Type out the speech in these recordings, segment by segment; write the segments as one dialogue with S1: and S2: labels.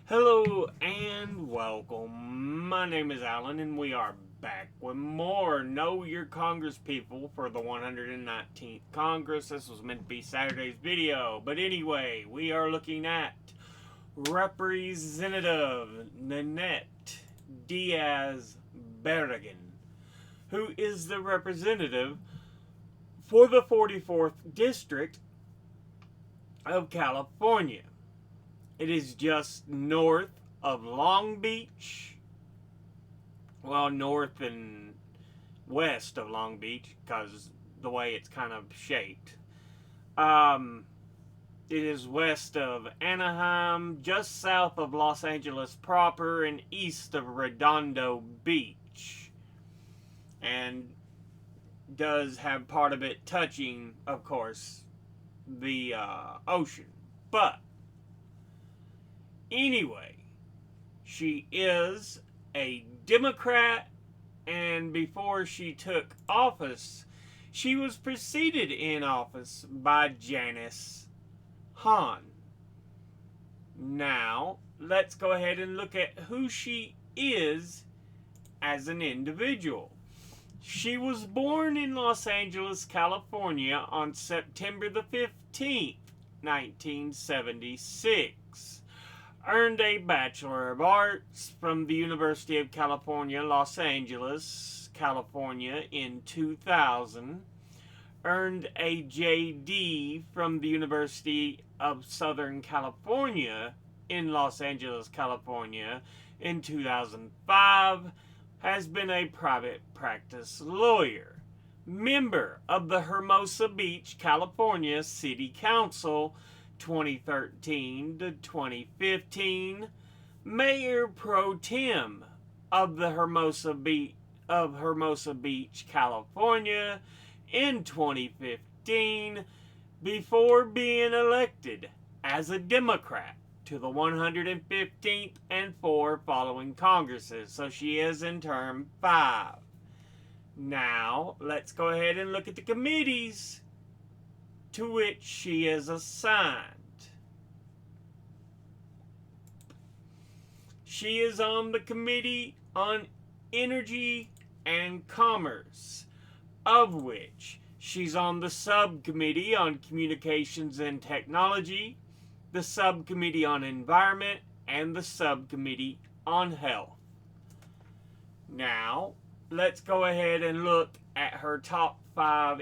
S1: Hello and welcome. My name is Alan and we are back with more Know Your Congress People for the 119th Congress. This was meant to be Saturday's video, but anyway, we are looking at Representative Nanette Diaz Barragan, who is the representative for the 44th District of California. It is just north of Long Beach. Well, north and west of Long Beach, because the way it's kind of shaped. It is west of Anaheim, just south of Los Angeles proper, and east of Redondo Beach. And does have part of it touching, of course, the ocean. But anyway, she is a Democrat, and before she took office, she was preceded in office by Janice Hahn. Now, let's go ahead and look at who she is as an individual. She was born in Los Angeles, California on September the 15th, 1976. Earned a Bachelor of Arts from the University of California, Los Angeles, California in 2000. Earned a JD from the University of Southern California in Los Angeles, California in 2005. Has been a private practice lawyer. Member of the Hermosa Beach, California City Council 2013 to 2015, Mayor Pro Tem of the Hermosa Beach, California in 2015, before being elected as a Democrat to the 115th and 4 following Congresses. So she is in term 5. Now, let's go ahead and look at the committees to which she is assigned. She is on the Committee on Energy and Commerce, of which she's on the Subcommittee on Communications and Technology, the Subcommittee on Environment, and the Subcommittee on Health. Now, let's go ahead and look at her top 5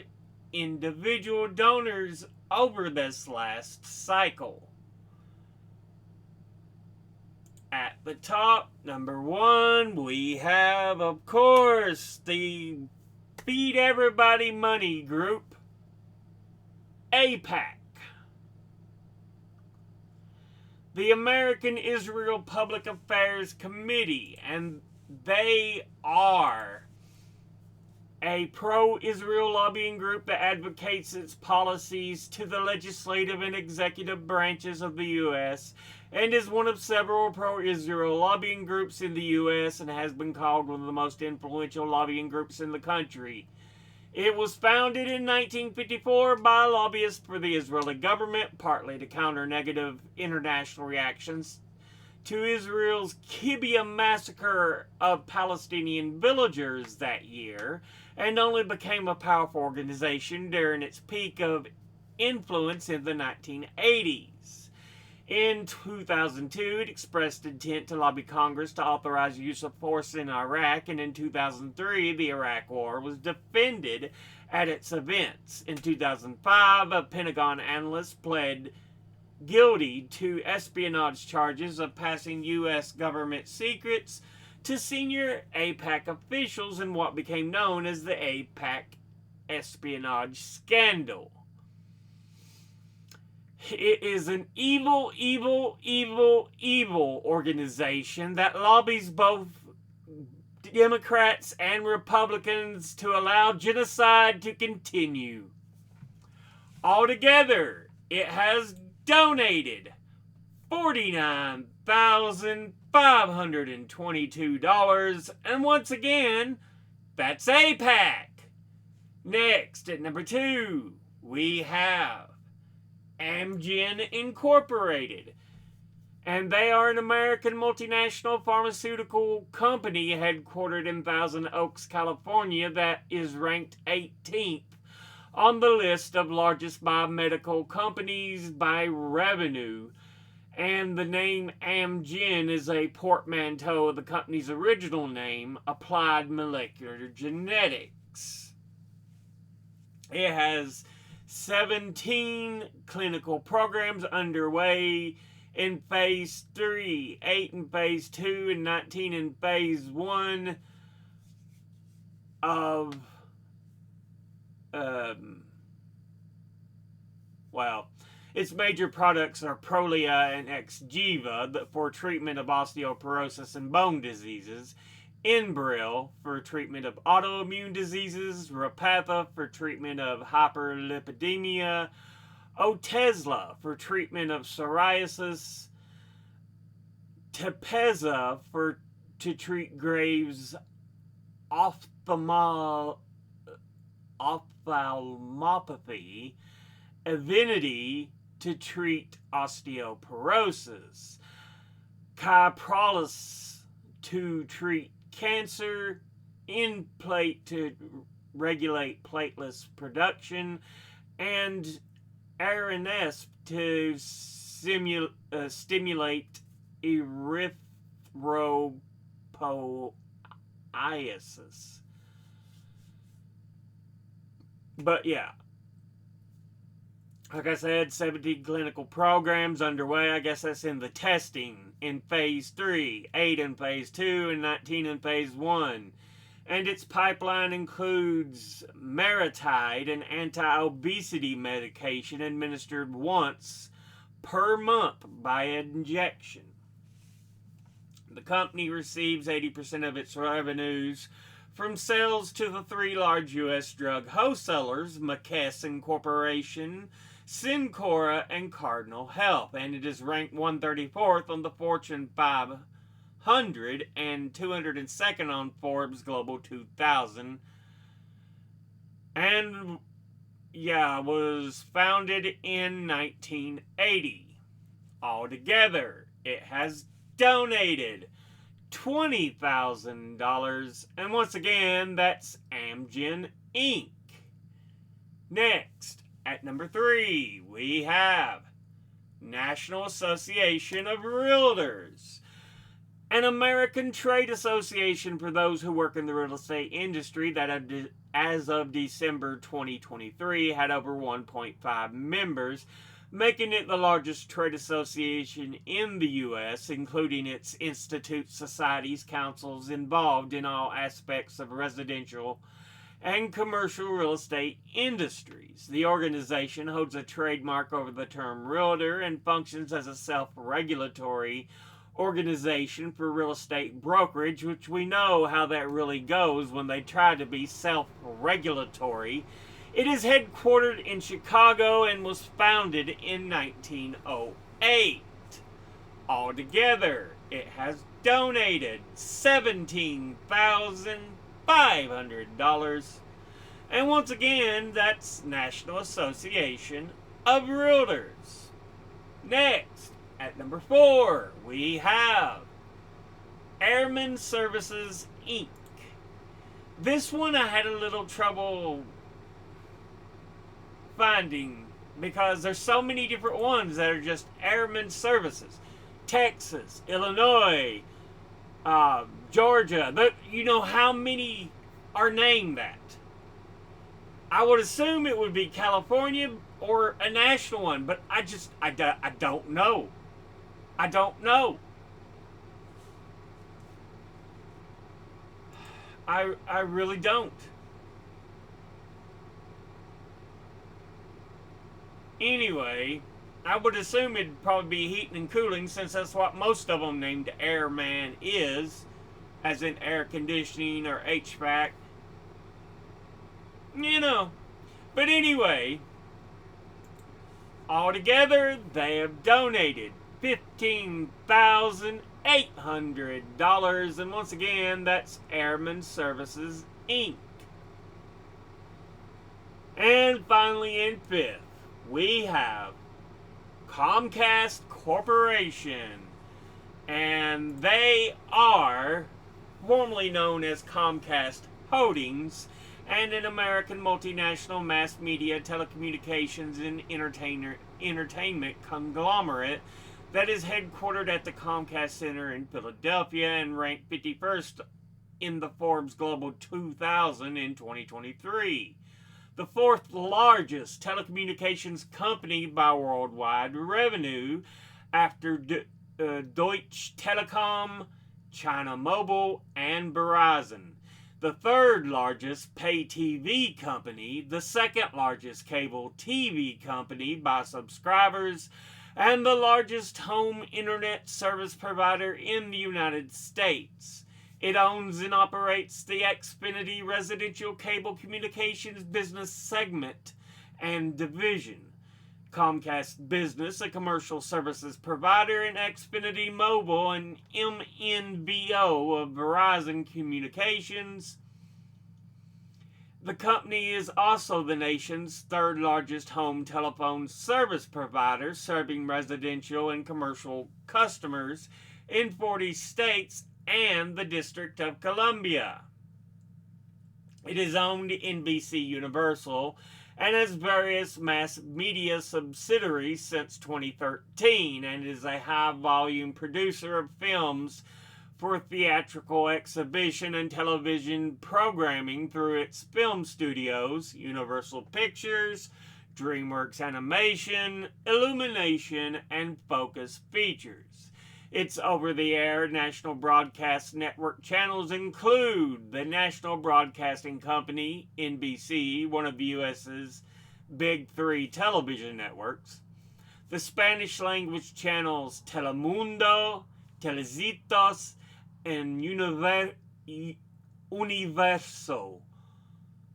S1: individual donors over this last cycle. At the top, number 1, we have, of course, the Feed Everybody Money group, AIPAC. The American Israel Public Affairs Committee, and they are a pro-Israel lobbying group that advocates its policies to the legislative and executive branches of the U.S. and is one of several pro-Israel lobbying groups in the U.S. and has been called one of the most influential lobbying groups in the country. It was founded in 1954 by lobbyists for the Israeli government, partly to counter negative international reactions to Israel's Kibbutz massacre of Palestinian villagers that year, and only became a powerful organization during its peak of influence in the 1980s. In 2002, it expressed intent to lobby Congress to authorize use of force in Iraq, and in 2003, the Iraq War was defended at its events. In 2005, a Pentagon analyst pled guilty to espionage charges of passing U.S. government secrets to senior AIPAC officials in what became known as the AIPAC espionage scandal. It is an evil organization that lobbies both Democrats and Republicans to allow genocide to continue. Altogether, it has donated $49,522, and once again, that's AIPAC. Next, at number 2, we have Amgen Incorporated. And they are an American multinational pharmaceutical company headquartered in Thousand Oaks, California, that is ranked 18th on the list of largest biomedical companies by revenue. And the name Amgen is a portmanteau of the company's original name, Applied Molecular Genetics. It has 17 clinical programs underway in phase 3, 8 in phase 2, and 19 in phase 1 of, its major products are Prolia and Xgeva for treatment of osteoporosis and bone diseases, Enbrel for treatment of autoimmune diseases, Repatha for treatment of hyperlipidemia, Otezla for treatment of psoriasis, Tepezza to treat Graves' ophthalmopathy, Evenity to treat osteoporosis, Kyprolis to treat cancer, Nplate to regulate platelets production, and Aranesp to stimulate erythropoiesis. But yeah, like I said, 17 clinical programs underway. I guess that's in the testing in phase 3, 8 in phase 2, and 19 in phase 1. And its pipeline includes Maritide, an anti-obesity medication administered once per month by injection. The company receives 80% of its revenues from sales to the 3 large U.S. drug wholesalers, McKesson Corporation, Cencora, and Cardinal Health, and it is ranked 134th on the Fortune 500 and 202nd on Forbes Global 2000. And was founded in 1980. Altogether, it has donated $20,000, and once again, that's Amgen Inc. Next, at number 3, we have National Association of Realtors, an American trade association for those who work in the real estate industry that, as of December 2023, had over 1.5 members, making it the largest trade association in the U.S., including its institutes, societies, councils involved in all aspects of residential and commercial real estate industries. The organization holds a trademark over the term realtor and functions as a self-regulatory organization for real estate brokerage, which we know how that really goes when they try to be self-regulatory. It is headquartered in Chicago and was founded in 1908. Altogether, it has donated $17,500. And once again, that's National Association of Realtors. Next, at number 4, we have Airman Services, Inc. This one I had a little trouble finding because there's so many different ones that are just Airman Services. Texas, Illinois, Georgia. You know how many are named that? I would assume it would be California or a national one, but I don't know. I don't know. I really don't. Anyway, I would assume it'd probably be heating and cooling, since that's what most of them named Airman is, as in air conditioning or HVAC. You know. But anyway, altogether, they have donated $15,800. And once again, that's Airman Services, Inc. And finally, in 5th, we have Comcast Corporation, And they are formerly known as Comcast Holdings, and an American multinational mass media, telecommunications, and entertainment conglomerate that is headquartered at the Comcast Center in Philadelphia and ranked 51st in the Forbes Global 2000 in 2023. The fourth largest telecommunications company by worldwide revenue after Deutsche Telekom, China Mobile, and Verizon. The third largest pay TV company, the second largest cable TV company by subscribers, and the largest home internet service provider in the United States. It owns and operates the Xfinity residential cable communications business segment and division, Comcast Business, a commercial services provider, and Xfinity Mobile, and MNBO of Verizon Communications. The company is also the nation's third largest home telephone service provider, serving residential and commercial customers in 40 states and the District of Columbia. It is owned NBC Universal and has various mass media subsidiaries since 2013, and is a high-volume producer of films for theatrical exhibition and television programming through its film studios, Universal Pictures, DreamWorks Animation, Illumination, and Focus Features. Its over-the-air national broadcast network channels include the National Broadcasting Company, NBC, one of the U.S.'s big three television networks, the Spanish-language channels Telemundo, Telecitos, and Universo,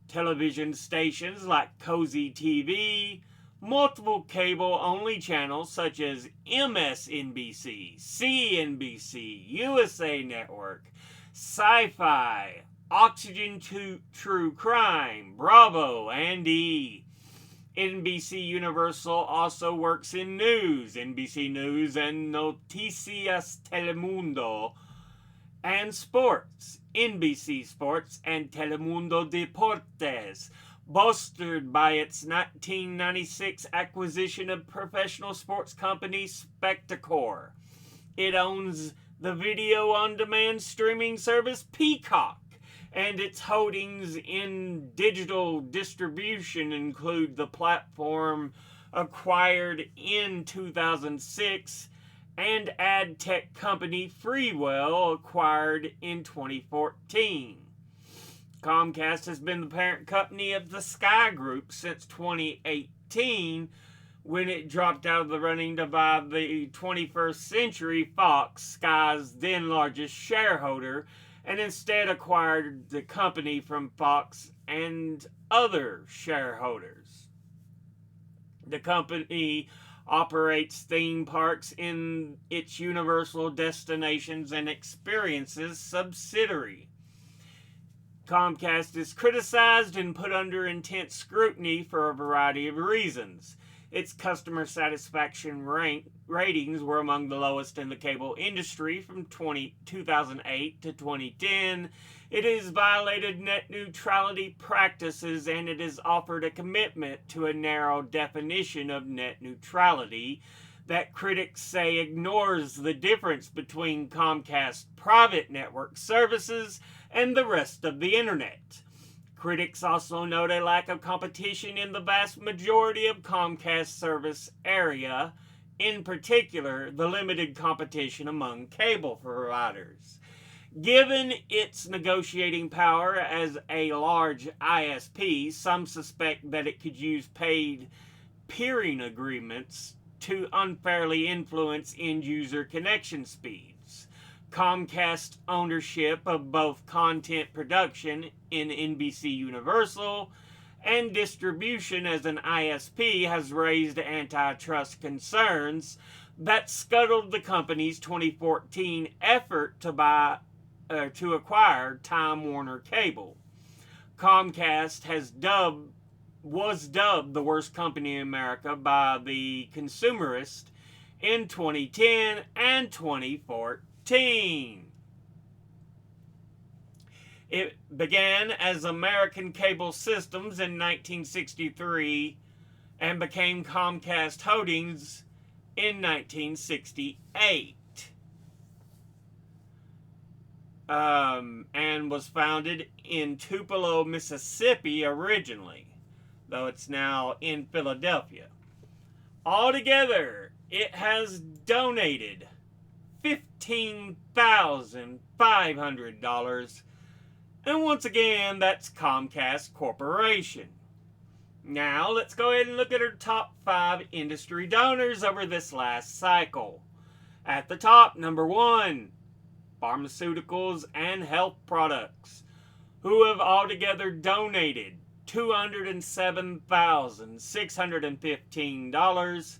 S1: television stations like Cozy TV, multiple cable-only channels such as MSNBC, CNBC, USA Network, Sci-Fi, Oxygen True Crime, Bravo, and E! NBC Universal also works in news, NBC News and Noticias Telemundo, and sports, NBC Sports and Telemundo Deportes, bolstered by its 1996 acquisition of professional sports company Spectacor. It owns the video-on-demand streaming service Peacock, and its holdings in digital distribution include the platform acquired in 2006 and ad tech company Freewell, acquired in 2014. Comcast has been the parent company of the Sky Group since 2018, when it dropped out of the running to buy the 21st Century Fox, Sky's then largest shareholder, and instead acquired the company from Fox and other shareholders. The company operates theme parks in its Universal Destinations and Experiences subsidiary. Comcast is criticized and put under intense scrutiny for a variety of reasons. Its customer satisfaction ratings were among the lowest in the cable industry from 2008 to 2010. It has violated net neutrality practices, and it has offered a commitment to a narrow definition of net neutrality that critics say ignores the difference between Comcast's private network services and the rest of the internet. Critics also note a lack of competition in the vast majority of Comcast service area, in particular, the limited competition among cable providers. Given its negotiating power as a large ISP, some suspect that it could use paid peering agreements to unfairly influence end-user connection speeds. Comcast ownership of both content production in NBC Universal and distribution as an ISP has raised antitrust concerns that scuttled the company's 2014 effort to acquire Time Warner Cable. Comcast was dubbed the worst company in America by The Consumerist in 2010 and 2014. It began as American Cable Systems in 1963 and became Comcast Holdings in 1968. And was founded in Tupelo, Mississippi originally, though it's now in Philadelphia. Altogether, it has donated $15,500, and once again, that's Comcast Corporation. Now, let's go ahead and look at our top 5 industry donors over this last cycle. At the top, number 1, pharmaceuticals and health products, who have altogether donated $207,615.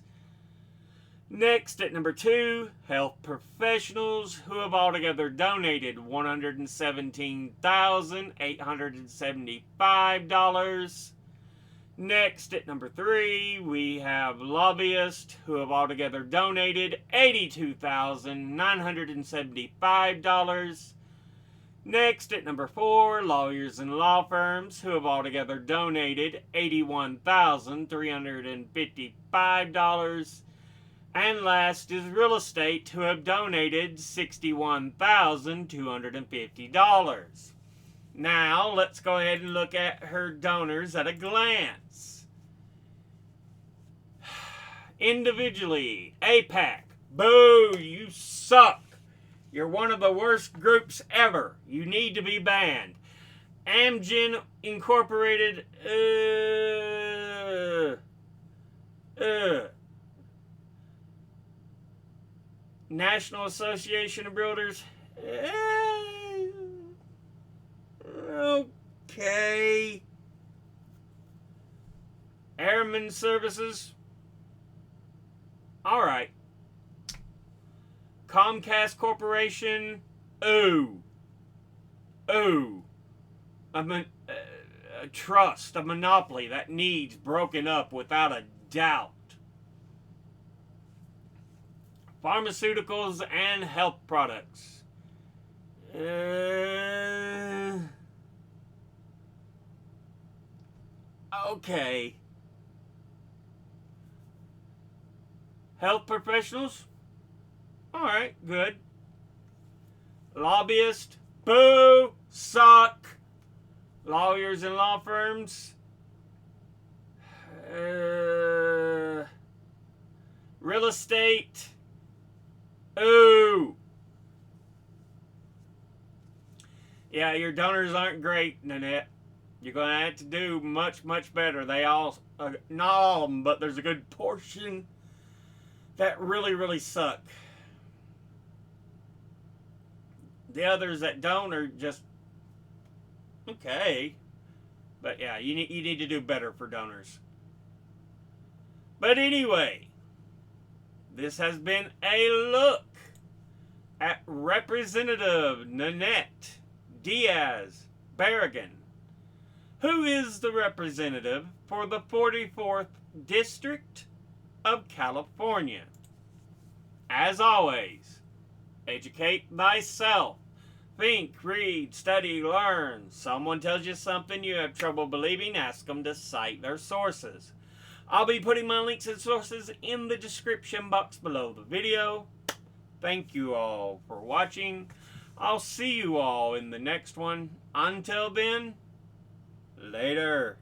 S1: Next, at number 2, health professionals, who have altogether donated $117,875. Next, at number 3, we have lobbyists, who have altogether donated $82,975. Next, at number 4, lawyers and law firms, who have altogether donated $81,355. And last is real estate, who have donated $61,250. Now, let's go ahead and look at her donors at a glance. Individually, APAC, boo, you suck. You're one of the worst groups ever. You need to be banned. Amgen Incorporated, National Association of Builders, okay. Airman Services, alright. Comcast Corporation, ooh. A trust, a monopoly that needs broken up without a doubt. Pharmaceuticals and health products. Okay. Health professionals? Alright, good. Lobbyists? Boo! Suck! Lawyers and law firms? Real estate? Ooh! Yeah, your donors aren't great, Nanette. You're going to have to do much, much better. They all, not all of them, but there's a good portion that really, really suck. The others that don't are just okay. But yeah, you need to do better for donors. But anyway, this has been a look at Representative Nanette Diaz Barragan, who is the representative for the 44th District of California. As always, educate thyself. Think, read, study, learn. Someone tells you something you have trouble believing, ask them to cite their sources. I'll be putting my links and sources in the description box below the video. Thank you all for watching. I'll see you all in the next one. Until then, later.